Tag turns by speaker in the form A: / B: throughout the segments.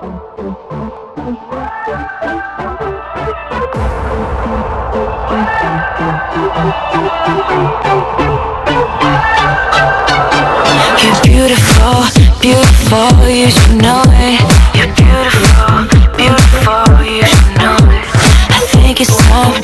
A: You're beautiful, beautiful, you should know it. You're beautiful, beautiful, you should know it. I think it's time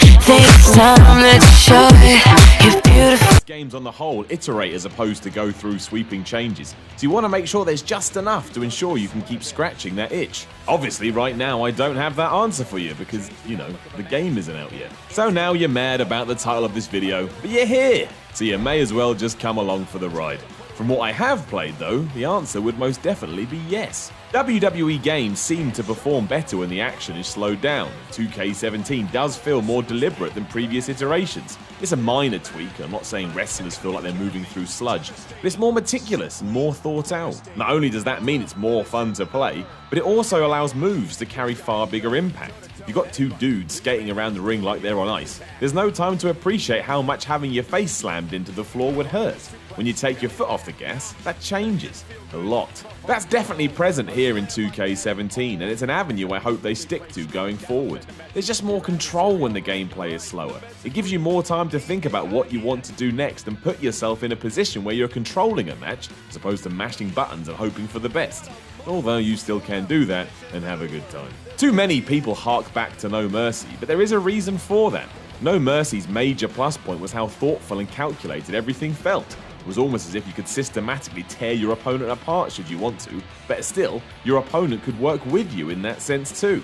A: that you show it. You're beautiful.
B: Games on the whole iterate as opposed to go through sweeping changes, so you want to make sure there's just enough to ensure you can keep scratching that itch. Obviously right now I don't have that answer for you because, you know, the game isn't out yet. So now you're mad about the title of this video, but you're here, so you may as well just come along for the ride. From what I have played though, the answer would most definitely be yes. WWE games seem to perform better when the action is slowed down. 2K17 does feel more deliberate than previous iterations. It's a minor tweak, I'm not saying wrestlers feel like they're moving through sludge, but it's more meticulous and more thought out. Not only does that mean it's more fun to play, but it also allows moves to carry far bigger impact. You've got two dudes skating around the ring like they're on ice. There's no time to appreciate how much having your face slammed into the floor would hurt. When you take your foot off the gas, that changes a lot. That's definitely present here in 2K17, and it's an avenue I hope they stick to going forward. There's just more control when the gameplay is slower. It gives you more time to think about what you want to do next and put yourself in a position where you're controlling a match as opposed to mashing buttons and hoping for the best. Although you still can do that and have a good time. Too many people hark back to No Mercy, but there is a reason for that. No Mercy's major plus point was how thoughtful and calculated everything felt. It was almost as if you could systematically tear your opponent apart should you want to, but still, your opponent could work with you in that sense too.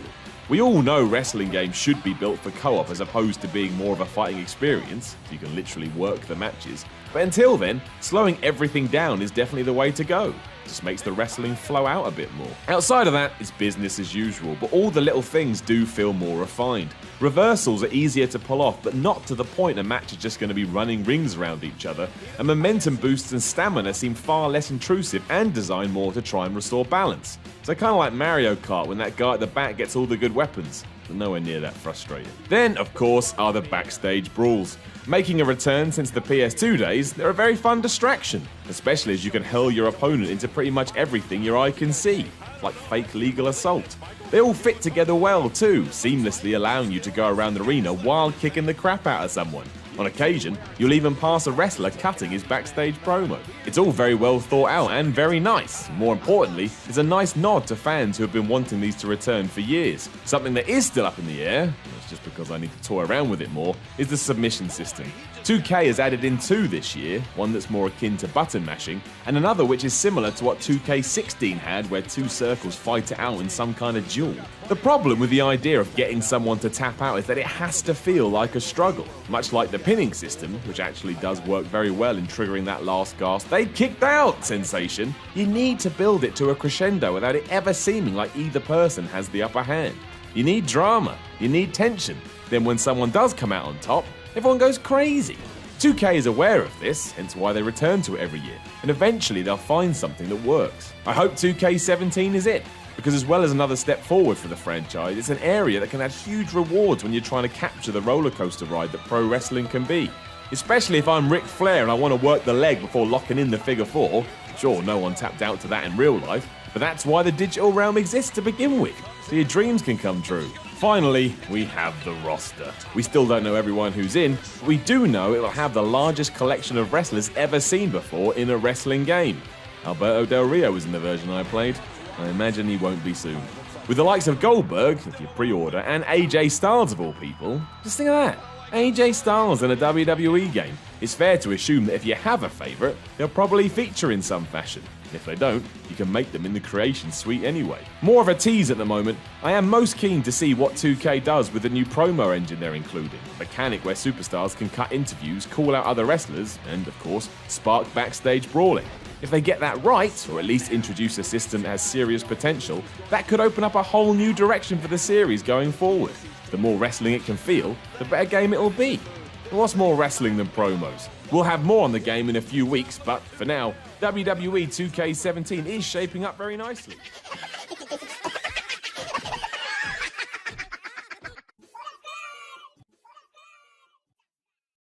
B: We all know wrestling games should be built for co-op as opposed to being more of a fighting experience, so you can literally work the matches. But until then, slowing everything down is definitely the way to go. It just makes the wrestling flow out a bit more. Outside of that, it's business as usual, but all the little things do feel more refined. Reversals are easier to pull off, but not to the point a match is just going to be running rings around each other, and momentum boosts and stamina seem far less intrusive and designed more to try and restore balance. So kind of like Mario Kart when that guy at the back gets all the good weapons, but nowhere near that frustrating. Then, of course, are the backstage brawls. Making a return since the PS2 days, they're a very fun distraction, especially as you can hurl your opponent into pretty much everything your eye can see, like fake legal assault. They all fit together well too, seamlessly allowing you to go around the arena while kicking the crap out of someone. On occasion, you'll even pass a wrestler cutting his backstage promo. It's all very well thought out and very nice. More importantly, it's a nice nod to fans who have been wanting these to return for years. Something that is still up in the air, it's just because I need to toy around with it more, is the submission system. 2K has added in two this year, one that's more akin to button mashing, and another which is similar to what 2K16 had, where two circles fight it out in some kind of duel. The problem with the idea of getting someone to tap out is that it has to feel like a struggle, much like the pinning system, which actually does work very well in triggering that last gasp "they kicked out" sensation. You need to build it to a crescendo without it ever seeming like either person has the upper hand. You need drama, you need tension, then when someone does come out on top, everyone goes crazy. 2K is aware of this, hence why they return to it every year, and eventually they'll find something that works. I hope 2K17 is it, because as well as another step forward for the franchise, it's an area that can add huge rewards when you're trying to capture the roller coaster ride that pro wrestling can be. Especially if I'm Ric Flair and I want to work the leg before locking in the figure four. Sure, no one tapped out to that in real life, but that's why the digital realm exists to begin with, so your dreams can come true. Finally, we have the roster. We still don't know everyone who's in, but we do know it will have the largest collection of wrestlers ever seen before in a wrestling game. Alberto Del Rio was in the version I played. I imagine he won't be soon. With the likes of Goldberg, if you pre-order, and AJ Styles of all people, just think of that. AJ Styles in a WWE game. It's fair to assume that if you have a favourite, they'll probably feature in some fashion. If they don't, you can make them in the creation suite anyway. More of a tease at the moment, I am most keen to see what 2K does with the new promo engine they're including. A mechanic where superstars can cut interviews, call out other wrestlers, and of course, spark backstage brawling. If they get that right, or at least introduce a system that has serious potential, that could open up a whole new direction for the series going forward. The more wrestling it can feel, the better game it'll be. But what's more wrestling than promos? We'll have more on the game in a few weeks, but for now, WWE 2K17 is shaping up very nicely.